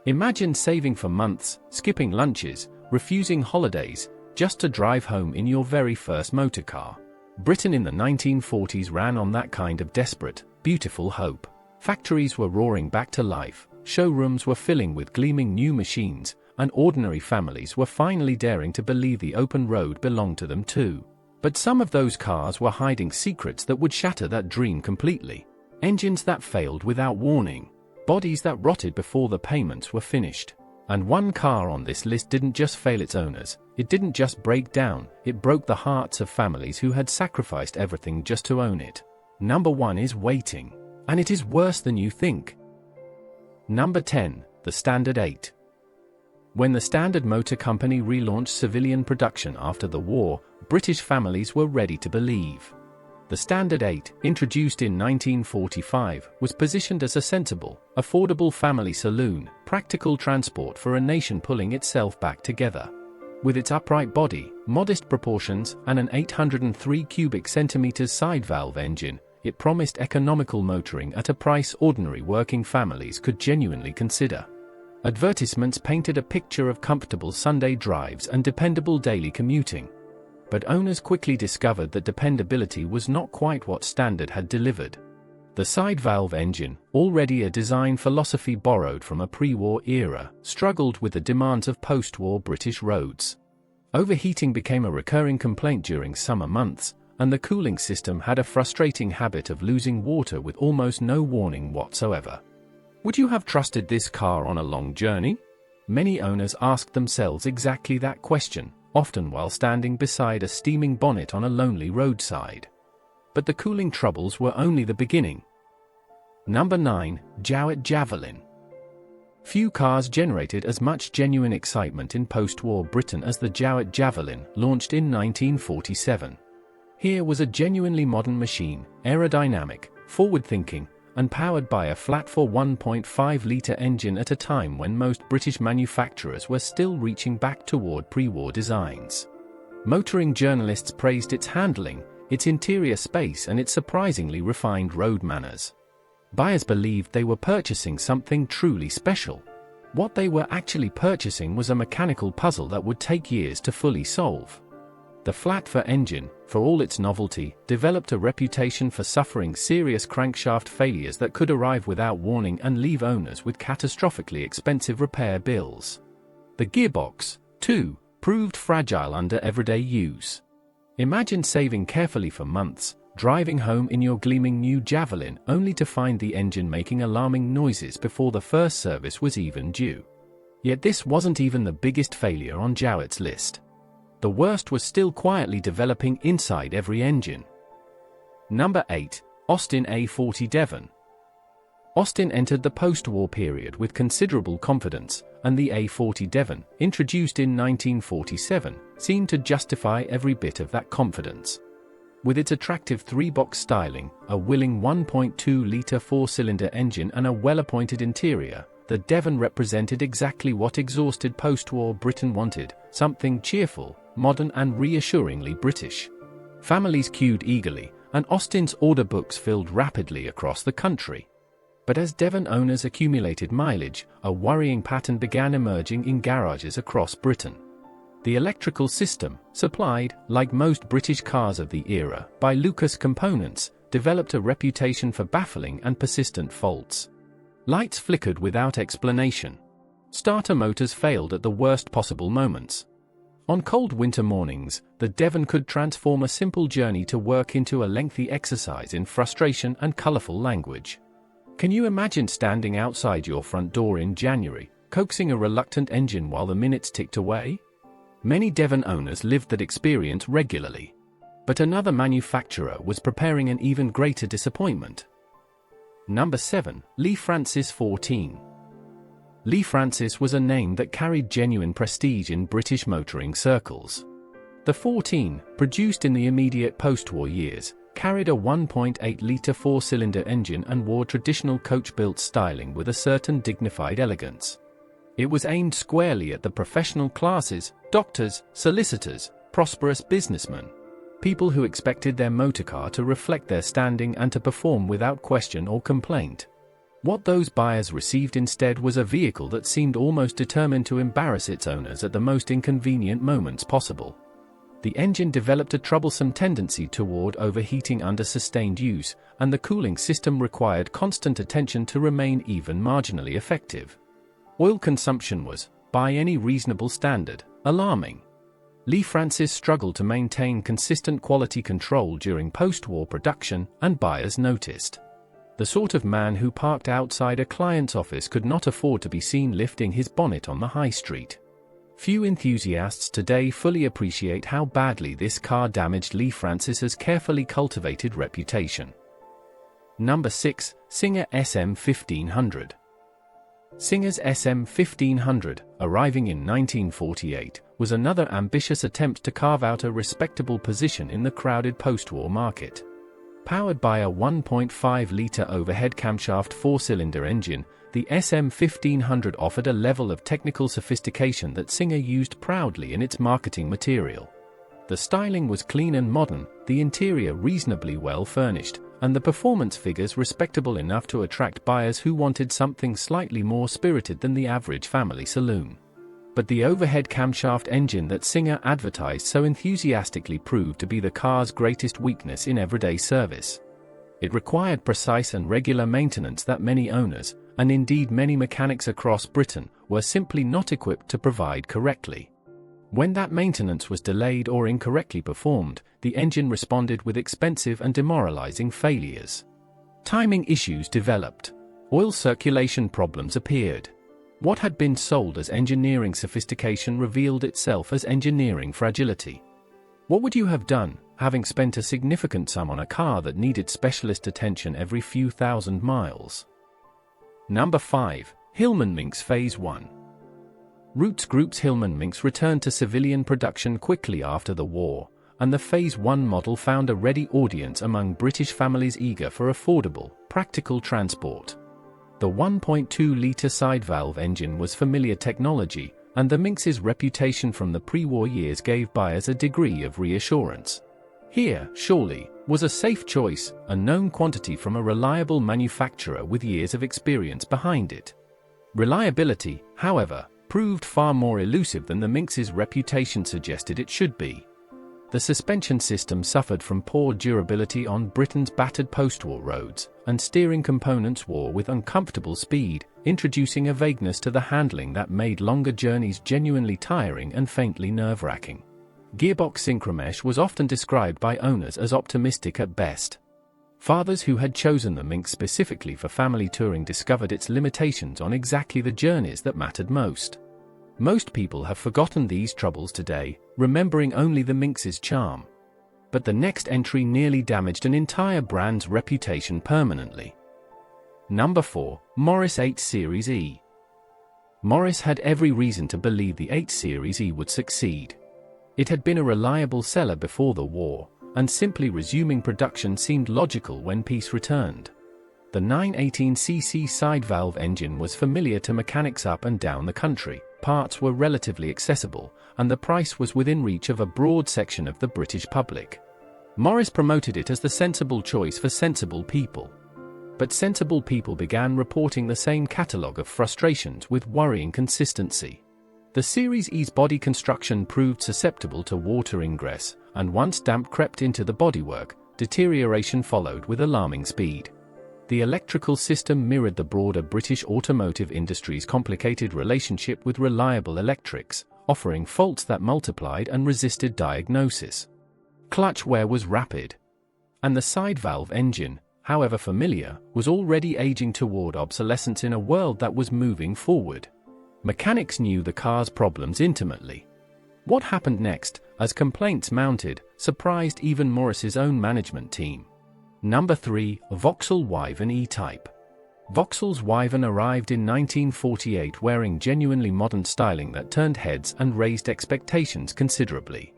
Imagine saving for months, skipping lunches, refusing holidays, just to drive home in your very first motorcar. Britain in the 1940s ran on that kind of desperate, beautiful hope. Factories were roaring back to life, showrooms were filling with gleaming new machines, and ordinary families were finally daring to believe the open road belonged to them too. But some of those cars were hiding secrets that would shatter that dream completely. Engines that failed without warning. Bodies that rotted before the payments were finished. And one car on this list didn't just fail its owners, it didn't just break down, it broke the hearts of families who had sacrificed everything just to own it. Number 1 is waiting. And it is worse than you think. Number 10, the Standard 8. When the Standard Motor Company relaunched civilian production after the war, British families were ready to believe. The Standard 8, introduced in 1945, was positioned as a sensible, affordable family saloon, practical transport for a nation pulling itself back together. With its upright body, modest proportions, and an 803 cubic centimeters side valve engine, it promised economical motoring at a price ordinary working families could genuinely consider. Advertisements painted a picture of comfortable Sunday drives and dependable daily commuting. But owners quickly discovered that dependability was not quite what Standard had delivered. The side valve engine, already a design philosophy borrowed from a pre-war era, struggled with the demands of post-war British roads. Overheating became a recurring complaint during summer months, and the cooling system had a frustrating habit of losing water with almost no warning whatsoever. Would you have trusted this car on a long journey? Many owners asked themselves exactly that question, often while standing beside a steaming bonnet on a lonely roadside. But the cooling troubles were only the beginning. Number 9, Jowett Javelin. Few cars generated as much genuine excitement in post-war Britain as the Jowett Javelin, launched in 1947. Here was a genuinely modern machine, aerodynamic, forward-thinking, and powered by a flat-4 1.5-litre engine at a time when most British manufacturers were still reaching back toward pre-war designs. Motoring journalists praised its handling, its interior space, and its surprisingly refined road manners. Buyers believed they were purchasing something truly special. What they were actually purchasing was a mechanical puzzle that would take years to fully solve. The flat-4 engine, for all its novelty, developed a reputation for suffering serious crankshaft failures that could arrive without warning and leave owners with catastrophically expensive repair bills. The gearbox, too, proved fragile under everyday use. Imagine saving carefully for months, driving home in your gleaming new Javelin only to find the engine making alarming noises before the first service was even due. Yet this wasn't even the biggest failure on Jowett's list. The worst was still quietly developing inside every engine. Number 8, Austin A40 Devon. Austin entered the post-war period with considerable confidence, and the A40 Devon, introduced in 1947, seemed to justify every bit of that confidence. With its attractive 3-box styling, a willing 1.2-litre 4-cylinder engine and a well-appointed interior, the Devon represented exactly what exhausted post-war Britain wanted, something cheerful, modern and reassuringly British. Families queued eagerly, and Austin's order books filled rapidly across the country. But as Devon owners accumulated mileage, a worrying pattern began emerging in garages across Britain. The electrical system, supplied, like most British cars of the era, by Lucas Components, developed a reputation for baffling and persistent faults. Lights flickered without explanation. Starter motors failed at the worst possible moments. On cold winter mornings, the Devon could transform a simple journey to work into a lengthy exercise in frustration and colorful language. Can you imagine standing outside your front door in January, coaxing a reluctant engine while the minutes ticked away? Many Devon owners lived that experience regularly. But another manufacturer was preparing an even greater disappointment. Number 7, Lea-Francis 14. Lea-Francis was a name that carried genuine prestige in British motoring circles. The 14, produced in the immediate post-war years, carried a 1.8-litre 4-cylinder engine and wore traditional coach-built styling with a certain dignified elegance. It was aimed squarely at the professional classes, doctors, solicitors, prosperous businessmen, people who expected their motorcar to reflect their standing and to perform without question or complaint. What those buyers received instead was a vehicle that seemed almost determined to embarrass its owners at the most inconvenient moments possible. The engine developed a troublesome tendency toward overheating under sustained use, and the cooling system required constant attention to remain even marginally effective. Oil consumption was, by any reasonable standard, alarming. Lea-Francis struggled to maintain consistent quality control during post-war production, and buyers noticed. The sort of man who parked outside a client's office could not afford to be seen lifting his bonnet on the high street. Few enthusiasts today fully appreciate how badly this car damaged Lea-Francis's carefully cultivated reputation. Number 6. Singer SM1500. Singer's SM1500, arriving in 1948, was another ambitious attempt to carve out a respectable position in the crowded post-war market. Powered by a 1.5-litre overhead camshaft four-cylinder engine, the SM1500 offered a level of technical sophistication that Singer used proudly in its marketing material. The styling was clean and modern, the interior reasonably well furnished, and the performance figures respectable enough to attract buyers who wanted something slightly more spirited than the average family saloon. But the overhead camshaft engine that Singer advertised so enthusiastically proved to be the car's greatest weakness in everyday service. It required precise and regular maintenance that many owners, and indeed many mechanics across Britain, were simply not equipped to provide correctly. When that maintenance was delayed or incorrectly performed, the engine responded with expensive and demoralizing failures. Timing issues developed. Oil circulation problems appeared. What had been sold as engineering sophistication revealed itself as engineering fragility. What would you have done, having spent a significant sum on a car that needed specialist attention every few thousand miles? Number 5. Hillman Minx Phase 1. Rootes Group's Hillman Minx returned to civilian production quickly after the war, and the Phase 1 model found a ready audience among British families eager for affordable, practical transport. The 1.2-litre side-valve engine was familiar technology, and the Minx's reputation from the pre-war years gave buyers a degree of reassurance. Here, surely, was a safe choice, a known quantity from a reliable manufacturer with years of experience behind it. Reliability, however, proved far more elusive than the Minx's reputation suggested it should be. The suspension system suffered from poor durability on Britain's battered post-war roads, and steering components wore with uncomfortable speed, introducing a vagueness to the handling that made longer journeys genuinely tiring and faintly nerve-wracking. Gearbox synchromesh was often described by owners as optimistic at best. Fathers who had chosen the Minx specifically for family touring discovered its limitations on exactly the journeys that mattered most. Most people have forgotten these troubles today, remembering only the Minx's charm. But the next entry nearly damaged an entire brand's reputation permanently. Number 4. Morris 8 Series E. Morris had every reason to believe the 8 Series E would succeed. It had been a reliable seller before the war, and simply resuming production seemed logical when peace returned. The 918cc side-valve engine was familiar to mechanics up and down the country, parts were relatively accessible, and the price was within reach of a broad section of the British public. Morris promoted it as the sensible choice for sensible people. But sensible people began reporting the same catalogue of frustrations with worrying consistency. The Series E's body construction proved susceptible to water ingress, and once damp crept into the bodywork, deterioration followed with alarming speed. The electrical system mirrored the broader British automotive industry's complicated relationship with reliable electrics, offering faults that multiplied and resisted diagnosis. Clutch wear was rapid. And the side-valve engine, however familiar, was already aging toward obsolescence in a world that was moving forward. Mechanics knew the car's problems intimately. What happened next, as complaints mounted, surprised even Morris's own management team. Number 3. Vauxhall Wyvern E-Type. Vauxhall's Wyvern arrived in 1948 wearing genuinely modern styling that turned heads and raised expectations considerably.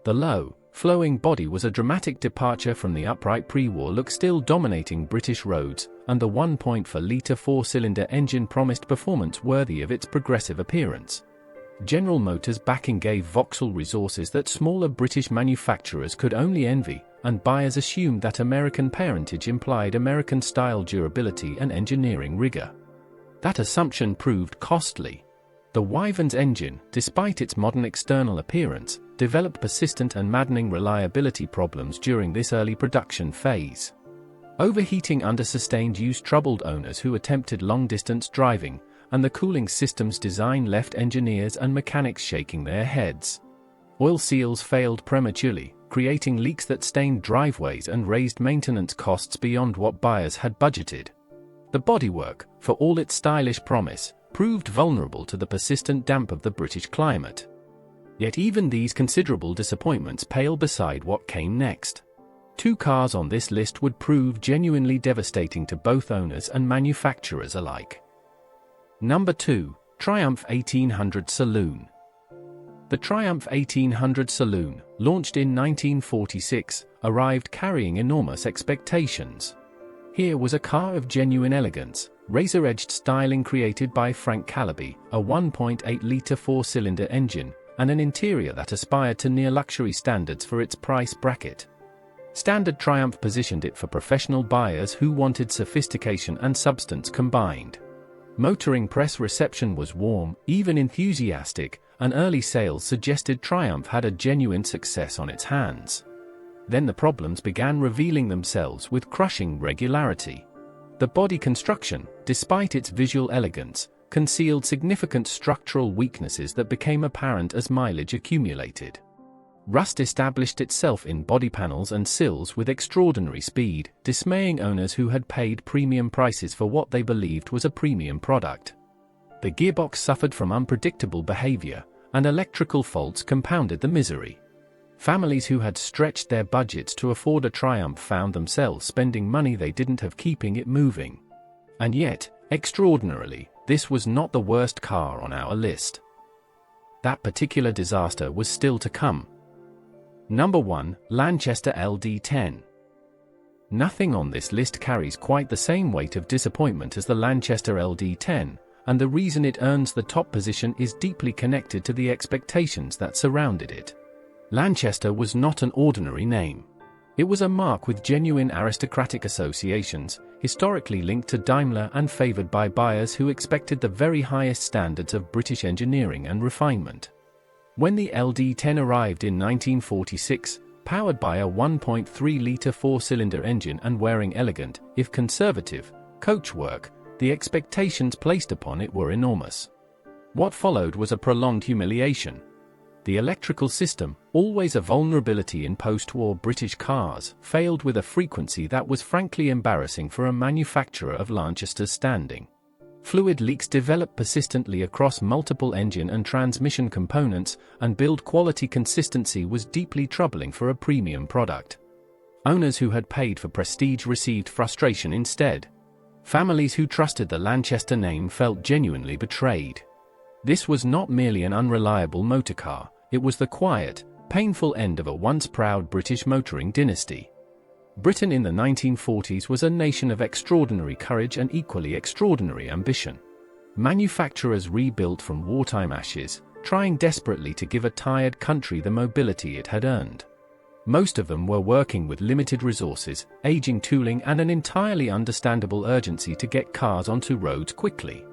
The low, flowing body was a dramatic departure from the upright pre-war look still dominating British roads, and the 1.4-litre four-cylinder engine promised performance worthy of its progressive appearance. General Motors' backing gave Vauxhall resources that smaller British manufacturers could only envy, and buyers assumed that American parentage implied American-style durability and engineering rigor. That assumption proved costly. The Wyvern's engine, despite its modern external appearance, developed persistent and maddening reliability problems during this early production phase. Overheating under sustained use troubled owners who attempted long-distance driving, and the cooling system's design left engineers and mechanics shaking their heads. Oil seals failed prematurely, creating leaks that stained driveways and raised maintenance costs beyond what buyers had budgeted. The bodywork, for all its stylish promise, proved vulnerable to the persistent damp of the British climate. Yet even these considerable disappointments pale beside what came next. Two cars on this list would prove genuinely devastating to both owners and manufacturers alike. Number 2. Triumph 1800 Saloon. The Triumph 1800 Saloon, launched in 1946, arrived carrying enormous expectations. Here was a car of genuine elegance, razor-edged styling created by Frank Calabi, a 1.8-litre four-cylinder engine, and an interior that aspired to near-luxury standards for its price bracket. Standard Triumph positioned it for professional buyers who wanted sophistication and substance combined. Motoring press reception was warm, even enthusiastic, and early sales suggested Triumph had a genuine success on its hands. Then the problems began revealing themselves with crushing regularity. The body construction, despite its visual elegance, concealed significant structural weaknesses that became apparent as mileage accumulated. Rust established itself in body panels and sills with extraordinary speed, dismaying owners who had paid premium prices for what they believed was a premium product. The gearbox suffered from unpredictable behavior, and electrical faults compounded the misery. Families who had stretched their budgets to afford a Triumph found themselves spending money they didn't have keeping it moving. And yet, extraordinarily, this was not the worst car on our list. That particular disaster was still to come. Number 1. Lanchester LD10. Nothing on this list carries quite the same weight of disappointment as the Lanchester LD10, and the reason it earns the top position is deeply connected to the expectations that surrounded it. Lanchester was not an ordinary name. It was a mark with genuine aristocratic associations, historically linked to Daimler and favored by buyers who expected the very highest standards of British engineering and refinement. When the LD10 arrived in 1946, powered by a 1.3-litre four-cylinder engine and wearing elegant, if conservative, coachwork, the expectations placed upon it were enormous. What followed was a prolonged humiliation. The electrical system, always a vulnerability in post-war British cars, failed with a frequency that was frankly embarrassing for a manufacturer of Lanchester's standing. Fluid leaks developed persistently across multiple engine and transmission components, and build quality consistency was deeply troubling for a premium product. Owners who had paid for prestige received frustration instead. Families who trusted the Lanchester name felt genuinely betrayed. This was not merely an unreliable motorcar, it was the quiet, painful end of a once proud British motoring dynasty. Britain in the 1940s was a nation of extraordinary courage and equally extraordinary ambition. Manufacturers rebuilt from wartime ashes, trying desperately to give a tired country the mobility it had earned. Most of them were working with limited resources, aging tooling, and an entirely understandable urgency to get cars onto roads quickly.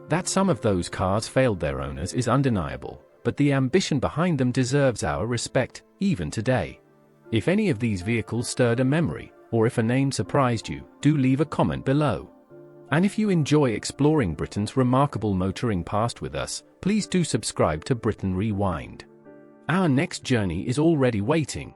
That some of those cars failed their owners is undeniable, but the ambition behind them deserves our respect, even today. If any of these vehicles stirred a memory, or if a name surprised you, do leave a comment below. And if you enjoy exploring Britain's remarkable motoring past with us, please do subscribe to Britain Rewind. Our next journey is already waiting.